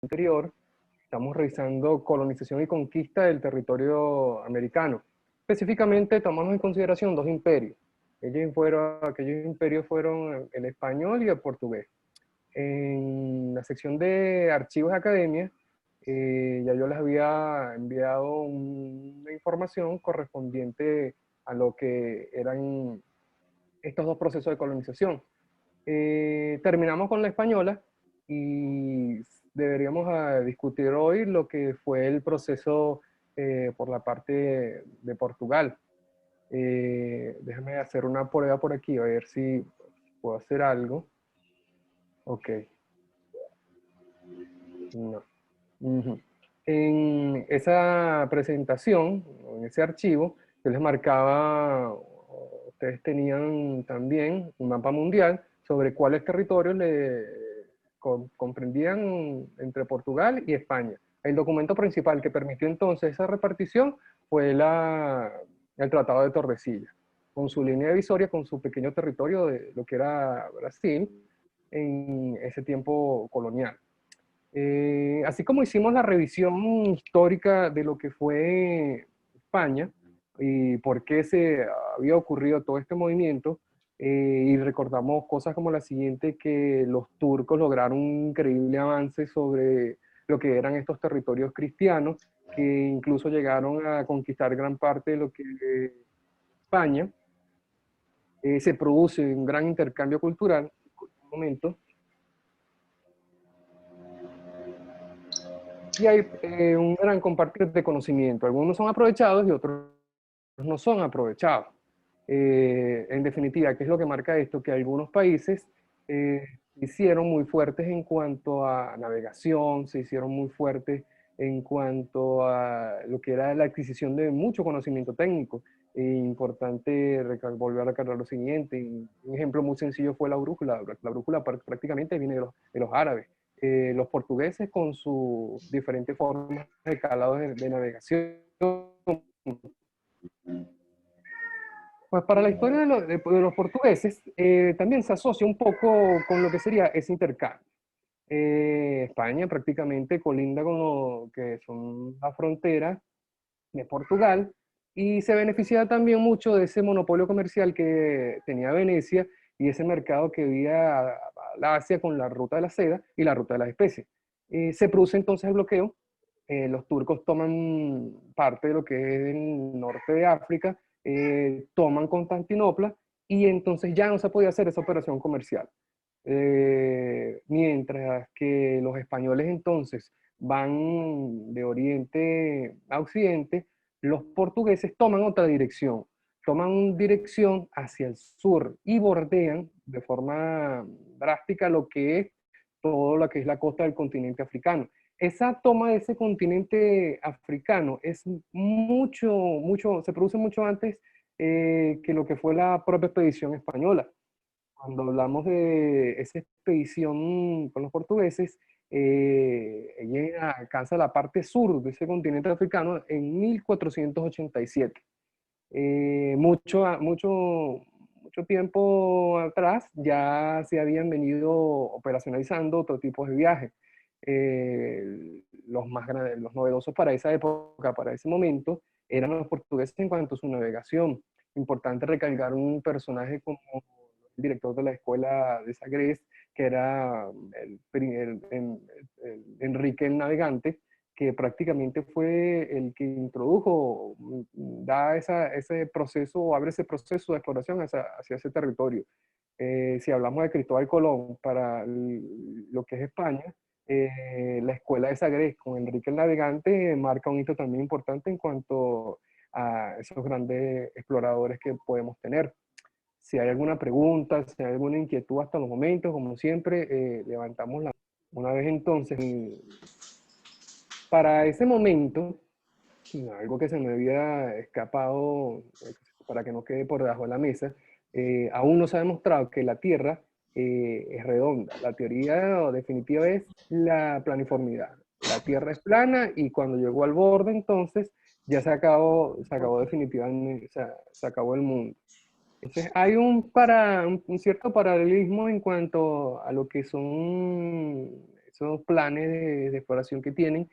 anterior, estamos revisando colonización y conquista del territorio americano. Específicamente tomamos en consideración dos imperios. Aquellos imperios fueron el español y el portugués. En la sección de archivos de academia, ya yo les había enviado una información correspondiente a lo que eran estos dos procesos de colonización. Terminamos con la española y deberíamos discutir hoy lo que fue el proceso por la parte de Portugal. Déjame hacer una prueba por aquí, a ver si puedo hacer algo. Ok, no. Ujú. En esa presentación, en ese archivo, yo les marcaba, ustedes tenían también un mapa mundial sobre cuáles territorios comprendían entre Portugal y España. El documento principal que permitió entonces esa repartición fue el Tratado de Tordesillas, con su línea divisoria, con su pequeño territorio de lo que era Brasil en ese tiempo colonial. Así como hicimos la revisión histórica de lo que fue España y por qué se había ocurrido todo este movimiento, y recordamos cosas como la siguiente, que los turcos lograron un increíble avance sobre lo que eran estos territorios cristianos, que incluso llegaron a conquistar gran parte de lo que es España. Se produce un gran intercambio cultural en un momento. Y hay un gran compartir de conocimiento. Algunos son aprovechados y otros no son aprovechados. En definitiva, ¿qué es lo que marca esto? Que algunos países se hicieron muy fuertes en cuanto a navegación, se hicieron muy fuertes en cuanto a lo que era la adquisición de mucho conocimiento técnico. Importante volver a recordar lo siguiente. Un ejemplo muy sencillo fue la brújula. La brújula prácticamente viene de los árabes. Los portugueses con sus diferentes formas de calado de navegación. Pues para la historia de los portugueses también se asocia un poco con lo que sería ese intercambio. España prácticamente colinda con lo que son las fronteras de Portugal y se beneficia también mucho de ese monopolio comercial que tenía Venecia y ese mercado que había a la Asia con la ruta de la seda y la ruta de las especies. Se produce entonces el bloqueo. Los turcos toman parte de lo que es el norte de África, toman Constantinopla y entonces ya no se podía hacer esa operación comercial. Mientras que los españoles entonces van de oriente a occidente, los portugueses toman otra dirección, toman dirección hacia el sur y bordean de forma drástica lo que es todo lo que es la costa del continente africano. Esa toma de ese continente africano es se produce mucho antes que lo que fue la propia expedición española. Cuando hablamos de esa expedición con los portugueses, ella alcanza la parte sur de ese continente africano en 1487. Mucho tiempo atrás ya se habían venido operacionalizando otro tipo de viajes. Los más grandes, los novedosos para esa época, para ese momento, eran los portugueses en cuanto a su navegación. Importante recalcar un personaje como el director de la escuela de Sagres, que era Enrique el Navegante, que prácticamente fue el que introdujo, da ese proceso, o abre ese proceso de exploración hacia ese territorio. Si hablamos de Cristóbal Colón para lo que es España, la escuela de Sagres con Enrique el Navegante marca un hito también importante en cuanto a esos grandes exploradores que podemos tener. Si hay alguna pregunta, si hay alguna inquietud hasta los momentos, como siempre, levantamos la mano. Una vez entonces, para ese momento, algo que se me había escapado, para que no quede por debajo de la mesa, aún no se ha demostrado que la Tierra es redonda. La teoría definitiva es la planiformidad. La Tierra es plana y cuando llegó al borde, entonces, ya se acabó definitivamente, se acabó el mundo. Entonces, hay un cierto paralelismo en cuanto a lo que son esos planes de exploración que tienen,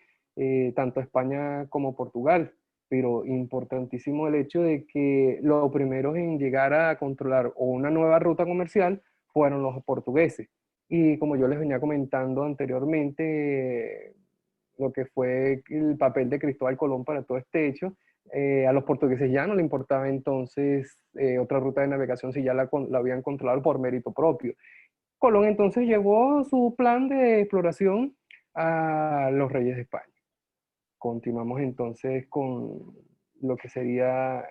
tanto España como Portugal. Pero importantísimo el hecho de que los primeros en llegar a controlar una nueva ruta comercial fueron los portugueses. Y como yo les venía comentando anteriormente, lo que fue el papel de Cristóbal Colón para todo este hecho, a los portugueses ya no le importaba entonces otra ruta de navegación si ya la habían controlado por mérito propio. Colón entonces llevó su plan de exploración a los reyes de España. Continuamos entonces con lo que sería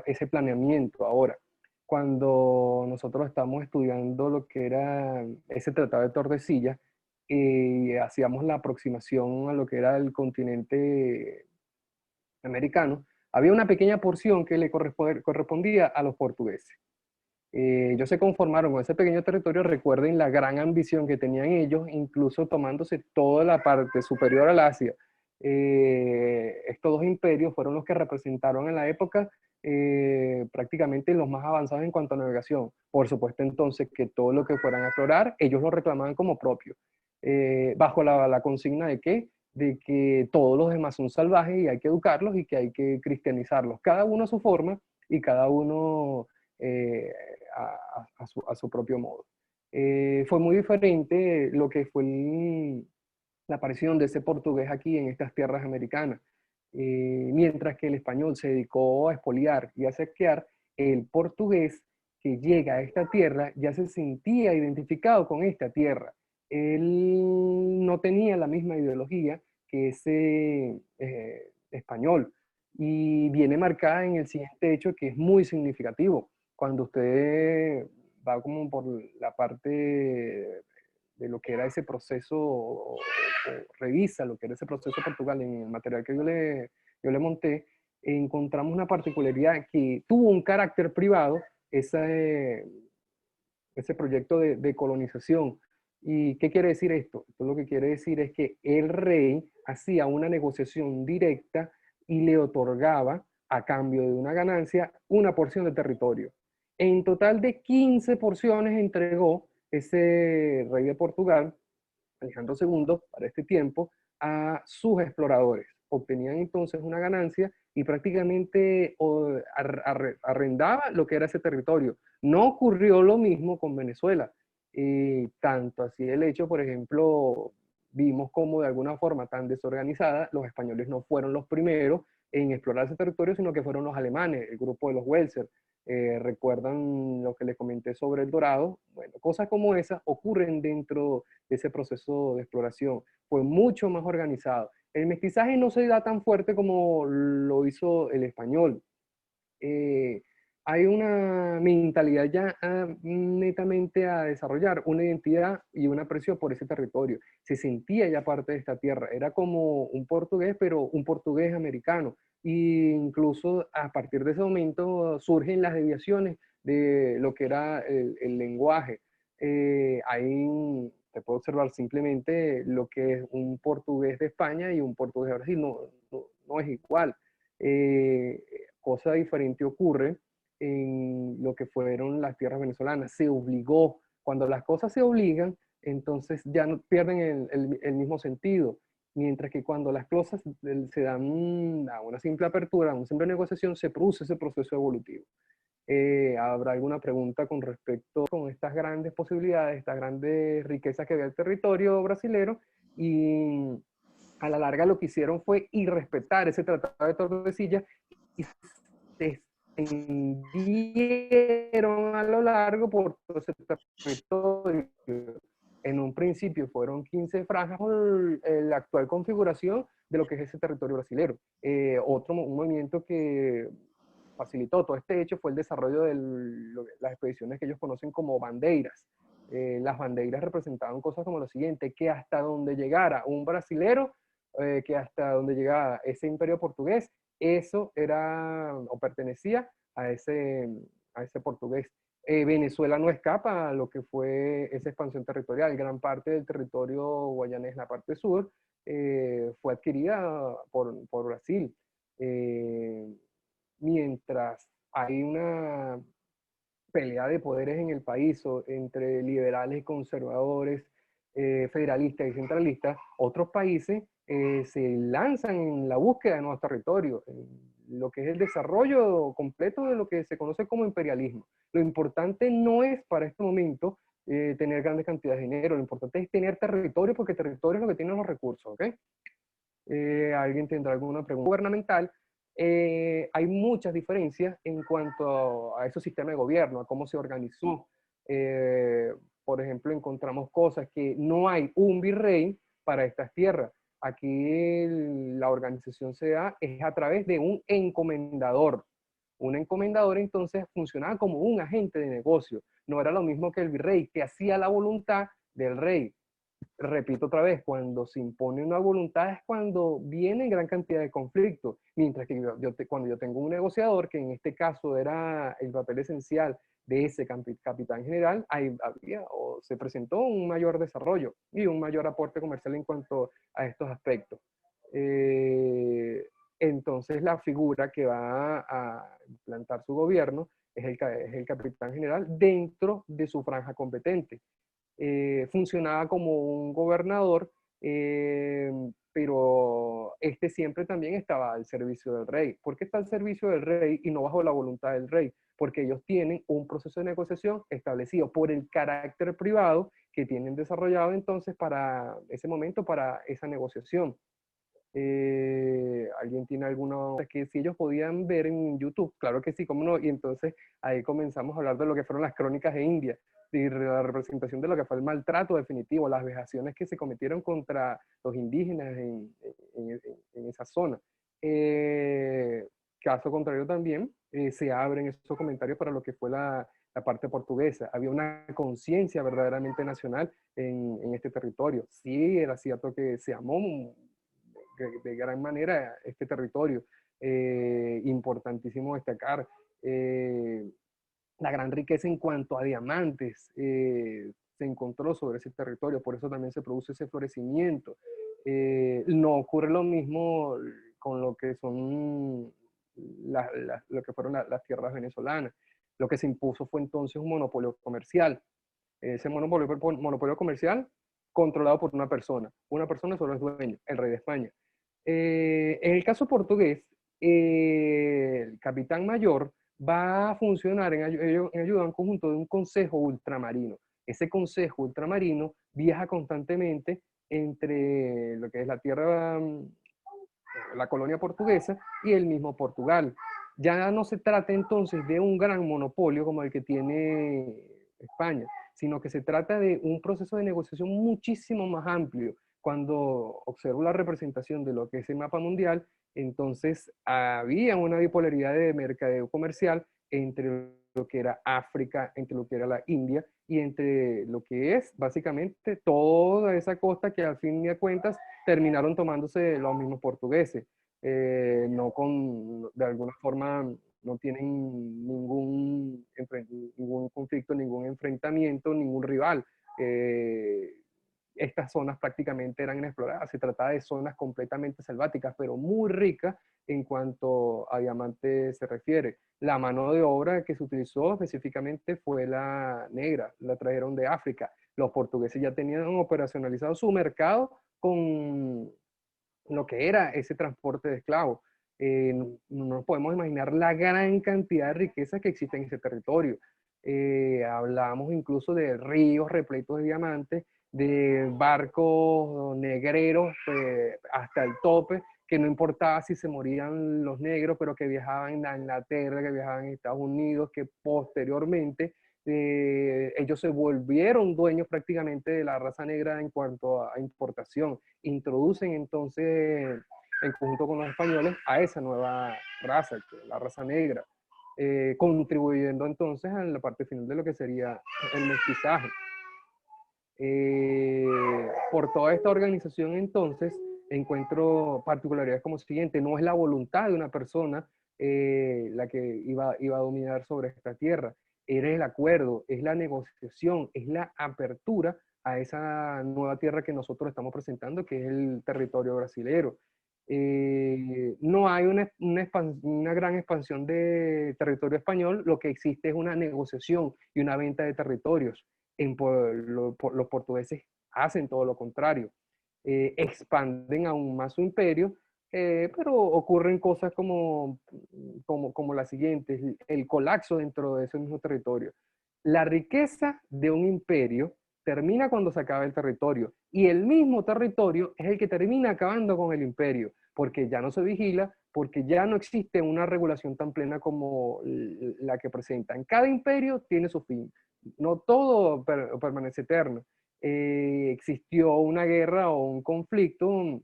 ese planeamiento ahora. Cuando nosotros estamos estudiando lo que era ese Tratado de Tordesillas, hacíamos la aproximación a lo que era el continente americano, había una pequeña porción que le correspondía a los portugueses. Ellos se conformaron con ese pequeño territorio. Recuerden la gran ambición que tenían ellos, incluso tomándose toda la parte superior al Asia. Estos dos imperios fueron los que representaron en la época prácticamente los más avanzados en cuanto a navegación. Por supuesto, entonces, que todo lo que fueran a explorar, ellos lo reclamaban como propio, bajo la consigna de que todos los demás son salvajes y hay que educarlos y que hay que cristianizarlos, cada uno a su forma y cada uno eh, a su propio modo. Fue muy diferente lo que fue la aparición de ese portugués aquí en estas tierras americanas. Mientras que el español se dedicó a expoliar y a saquear, el portugués que llega a esta tierra ya se sentía identificado con esta tierra. Él no tenía la misma ideología que ese español, y viene marcada en el siguiente hecho que es muy significativo. Cuando usted va como por la parte de lo que era ese proceso, o revisa lo que era ese proceso de Portugal en el material que yo le monté, encontramos una particularidad que tuvo un carácter privado, ese proyecto de colonización. ¿Y qué quiere decir esto? Esto lo que quiere decir es que el rey hacía una negociación directa y le otorgaba, a cambio de una ganancia, una porción de territorio. En total de 15 porciones entregó ese rey de Portugal, Alejandro II, para este tiempo, a sus exploradores. Obtenían entonces una ganancia y prácticamente arrendaba lo que era ese territorio. No ocurrió lo mismo con Venezuela. Tanto así el hecho, por ejemplo, vimos como de alguna forma tan desorganizada, los españoles no fueron los primeros en explorar ese territorio, sino que fueron los alemanes, el grupo de los Welser. ¿Recuerdan lo que les comenté sobre el Dorado? Bueno, cosas como esas ocurren dentro de ese proceso de exploración. Fue mucho más organizado. El mestizaje no se da tan fuerte como lo hizo el español. Eh, Hay una mentalidad ya netamente a desarrollar, una identidad y un aprecio por ese territorio. Se sentía ya parte de esta tierra. Era como un portugués, pero un portugués americano. E incluso a partir de ese momento surgen las deviaciones de lo que era el lenguaje. Ahí te puedo observar simplemente lo que es un portugués de España y un portugués de Brasil. No es igual. Eh, Cosa diferente ocurre en lo que fueron las tierras venezolanas. Se obligó. Cuando las cosas se obligan, entonces ya no pierden el mismo sentido. Mientras que cuando las cosas se dan a una simple apertura, a una simple negociación, se produce ese proceso evolutivo. ¿Habrá alguna pregunta con respecto a estas grandes posibilidades, estas grandes riquezas que había el territorio brasilero? Y a la larga lo que hicieron fue irrespetar ese tratado de Tordesillas y se extendieron a lo largo por todo ese territorio. En un principio fueron 15 franjas con la actual configuración de lo que es ese territorio brasilero. Un movimiento que facilitó todo este hecho fue el desarrollo de las expediciones que ellos conocen como bandeiras. Las bandeiras representaban cosas como lo siguiente, que hasta donde llegara un brasilero, que hasta donde llegara ese imperio portugués, eso era o pertenecía a ese portugués. Venezuela no escapa a lo que fue esa expansión territorial. Gran parte del territorio guayanés, la parte sur, fue adquirida por Brasil. Mientras hay una pelea de poderes en el país entre liberales y conservadores, federalista y centralista, otros países se lanzan en la búsqueda de nuevos territorios, en lo que es el desarrollo completo de lo que se conoce como imperialismo. Lo importante no es para este momento tener grandes cantidades de dinero, lo importante es tener territorio, porque territorio es lo que tienen los recursos, ¿ok? ¿Alguien tendrá alguna pregunta gubernamental? Hay muchas diferencias en cuanto a esos sistemas de gobierno, a cómo se organizó. Eh, por ejemplo, encontramos cosas que no hay un virrey para estas tierras. Aquí la organización se da es a través de un encomendador. Un encomendador entonces funcionaba como un agente de negocio. No era lo mismo que el virrey, que hacía la voluntad del rey. Repito otra vez, cuando se impone una voluntad es cuando viene gran cantidad de conflictos, mientras que cuando yo tengo un negociador, que en este caso era el papel esencial de ese capitán general, había o se presentó un mayor desarrollo y un mayor aporte comercial en cuanto a estos aspectos. Entonces la figura que va a implantar su gobierno es el capitán general dentro de su franja competente. Funcionaba como un gobernador, pero este siempre también estaba al servicio del rey. ¿Por qué está al servicio del rey y no bajo la voluntad del rey? Porque ellos tienen un proceso de negociación establecido por el carácter privado que tienen desarrollado entonces para ese momento, para esa negociación. ¿Alguien tiene alguna que si ellos podían ver en YouTube? Claro que sí, cómo no. Y entonces ahí comenzamos a hablar de lo que fueron las crónicas de India y la representación de lo que fue el maltrato definitivo, las vejaciones que se cometieron contra los indígenas en esa zona. Eh, Caso contrario también, se abren esos comentarios para lo que fue la parte portuguesa. Había una conciencia verdaderamente nacional en este territorio. Sí, era cierto que se amó de gran manera este territorio. Importantísimo destacar la gran riqueza en cuanto a diamantes se encontró sobre ese territorio, por eso también se produce ese florecimiento. No ocurre lo mismo con lo que son lo que fueron las tierras venezolanas. Lo que se impuso fue entonces un monopolio comercial. Ese monopolio comercial controlado por una persona solo es dueño, el rey de España. En el caso portugués, el capitán mayor va a funcionar en ayuda en conjunto de un consejo ultramarino. Ese consejo ultramarino viaja constantemente entre lo que es la tierra, la colonia portuguesa y el mismo Portugal. Ya no se trata entonces de un gran monopolio como el que tiene España, sino que se trata de un proceso de negociación muchísimo más amplio. Cuando observo la representación de lo que es el mapa mundial, entonces había una bipolaridad de mercadeo comercial entre lo que era África, entre lo que era la India y entre lo que es básicamente toda esa costa que al fin de cuentas terminaron tomándose los mismos portugueses. No con, de alguna forma, no tienen ningún conflicto, ningún enfrentamiento, ningún rival. Estas zonas prácticamente eran inexploradas. Se trataba de zonas completamente selváticas, pero muy ricas en cuanto a diamantes se refiere. La mano de obra que se utilizó específicamente fue la negra, la trajeron de África. Los portugueses ya tenían operacionalizado su mercado con lo que era ese transporte de esclavos. No nos podemos imaginar la gran cantidad de riqueza que existe en ese territorio. Hablamos incluso de ríos repletos de diamantes, de barcos negreros hasta el tope, que no importaba si se morían los negros, pero que viajaban a Inglaterra, que viajaban a Estados Unidos, que posteriormente ellos se volvieron dueños prácticamente de la raza negra en cuanto a importación. Introducen entonces, en conjunto con los españoles, a esa nueva raza, la raza negra, contribuyendo entonces a la parte final de lo que sería el mestizaje. Por toda esta organización entonces encuentro particularidades como siguiente: no es la voluntad de una persona la que iba a dominar sobre esta tierra, era el acuerdo, es la negociación, es la apertura a esa nueva tierra que nosotros estamos presentando, que es el territorio brasilero. No hay una gran expansión de territorio español, lo que existe es una negociación y una venta de territorios. Los portugueses hacen todo lo contrario, expanden aún más su imperio, pero ocurren cosas como las siguientes: el colapso dentro de ese mismo territorio. La riqueza de un imperio termina cuando se acaba el territorio, y el mismo territorio es el que termina acabando con el imperio, porque ya no se vigila, porque ya no existe una regulación tan plena como la que presenta. En cada imperio tiene su fin, no todo permanece eterno. Existió una guerra o un conflicto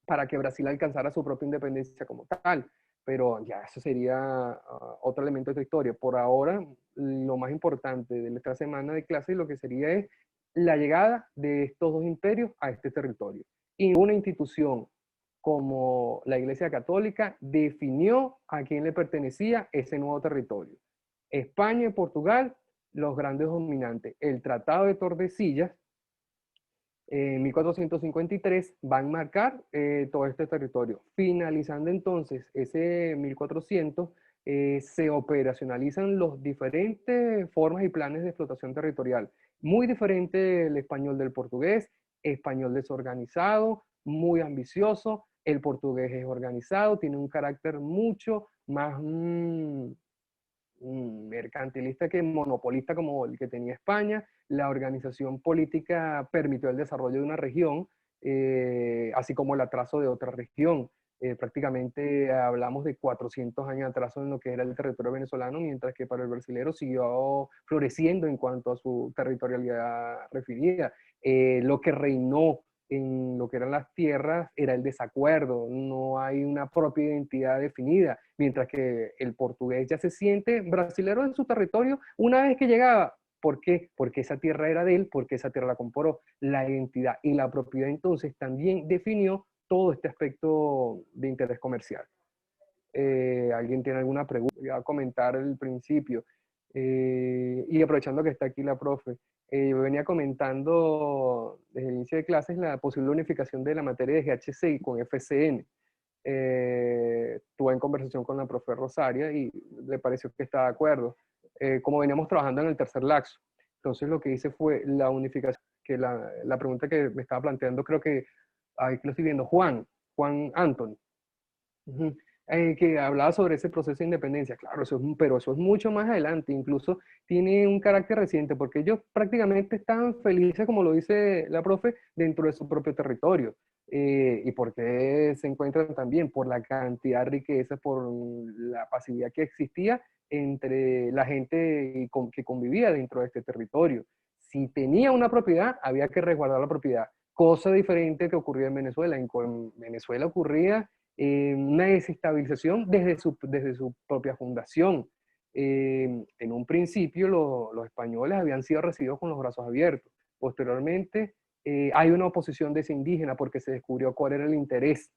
para que Brasil alcanzara su propia independencia como tal, pero ya eso sería otro elemento de esta historia. Por ahora, lo más importante de esta semana de clases lo que sería es la llegada de estos dos imperios a este territorio. Y una institución como la Iglesia Católica definió a quién le pertenecía ese nuevo territorio. España y Portugal, los grandes dominantes. El Tratado de Tordesillas, en 1453, va a enmarcar todo este territorio. Finalizando entonces ese 1400, se operacionalizan los diferentes formas y planes de explotación territorial. Muy diferente el español del portugués, español desorganizado, muy ambicioso. El portugués es organizado, tiene un carácter mucho más mercantilista que monopolista como el que tenía España. La organización política permitió el desarrollo de una región, así como el atraso de otra región. Prácticamente hablamos de 400 años de atraso en lo que era el territorio venezolano, mientras que para el brasilero siguió floreciendo en cuanto a su territorialidad referida. Lo que reinó en lo que eran las tierras era el desacuerdo, no hay una propia identidad definida, mientras que el portugués ya se siente brasilero en su territorio una vez que llegaba. ¿Por qué? Porque esa tierra era de él, porque esa tierra la compró. La identidad y la propiedad entonces también definió todo este aspecto de interés comercial. ¿Alguien tiene alguna pregunta? Voy a comentar el principio. Y aprovechando que está aquí la profe, yo venía comentando desde el inicio de clases la posible unificación de la materia de GHC con FCN. Estuve en conversación con la profe Rosaria y le pareció que estaba de acuerdo. Como veníamos trabajando en el tercer laxo, entonces lo que hice fue la unificación, que la pregunta que me estaba planteando, creo que ahí lo estoy viendo, Juan Anthony. Ujú. Que hablaba sobre ese proceso de independencia. Claro, pero eso es mucho más adelante, incluso tiene un carácter reciente, porque ellos prácticamente estaban felices, como lo dice la profe, dentro de su propio territorio. ¿Y por qué se encuentran también? Por la cantidad de riqueza, por la pasividad que existía entre la gente que convivía dentro de este territorio. Si tenía una propiedad, había que resguardar la propiedad. Cosa diferente que ocurría en Venezuela. En Venezuela ocurría una desestabilización desde su propia fundación. En un principio los españoles habían sido recibidos con los brazos abiertos. Posteriormente hay una oposición de ese indígena porque se descubrió cuál era el interés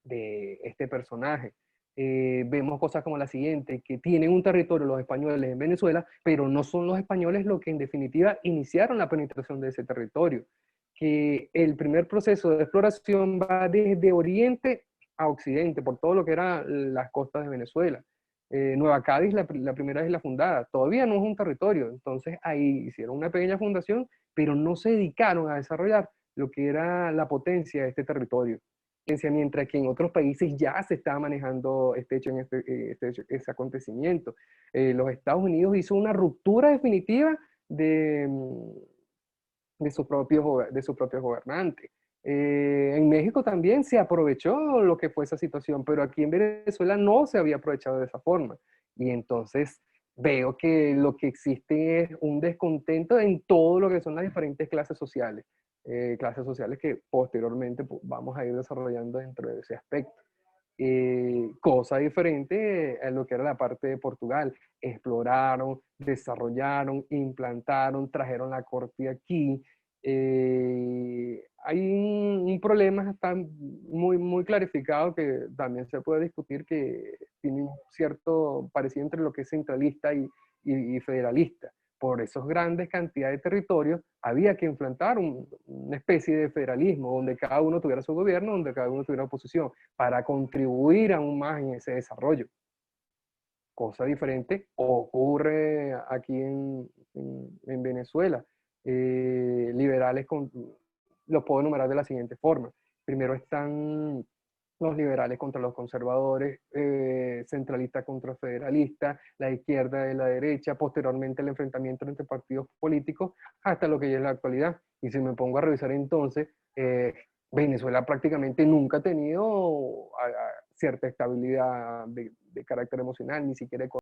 de este personaje. Vemos cosas como la siguiente, que tienen un territorio los españoles en Venezuela, pero no son los españoles los que en definitiva iniciaron la penetración de ese territorio. Que el primer proceso de exploración va desde oriente a occidente, por todo lo que eran las costas de Venezuela. Nueva Cádiz, la primera isla fundada, todavía no es un territorio, entonces ahí hicieron una pequeña fundación, pero no se dedicaron a desarrollar lo que era la potencia de este territorio, mientras que en otros países ya se estaba manejando ese acontecimiento. Los Estados Unidos hizo una ruptura definitiva de, de sus propios gobernantes. En México también se aprovechó lo que fue esa situación, pero aquí en Venezuela no se había aprovechado de esa forma. Y entonces veo que lo que existe es un descontento en todo lo que son las diferentes clases sociales que posteriormente pues, vamos a ir desarrollando dentro de ese aspecto. Cosa diferente a lo que era la parte de Portugal. Exploraron, desarrollaron, implantaron, trajeron la corte aquí. Hay un problema está muy clarificado que también se puede discutir, que tiene un cierto parecido entre lo que es centralista y federalista. Por esas grandes cantidades de territorios, había que implantar una especie de federalismo, donde cada uno tuviera su gobierno, donde cada uno tuviera oposición, para contribuir aún más en ese desarrollo. Cosa diferente ocurre aquí en Venezuela. Liberales, los puedo enumerar de la siguiente forma. Primero están los liberales contra los conservadores, centralistas contra federalistas, la izquierda de la derecha, posteriormente el enfrentamiento entre partidos políticos, hasta lo que ya es la actualidad. Y si me pongo a revisar entonces, Venezuela prácticamente nunca ha tenido cierta estabilidad de carácter emocional, ni siquiera económico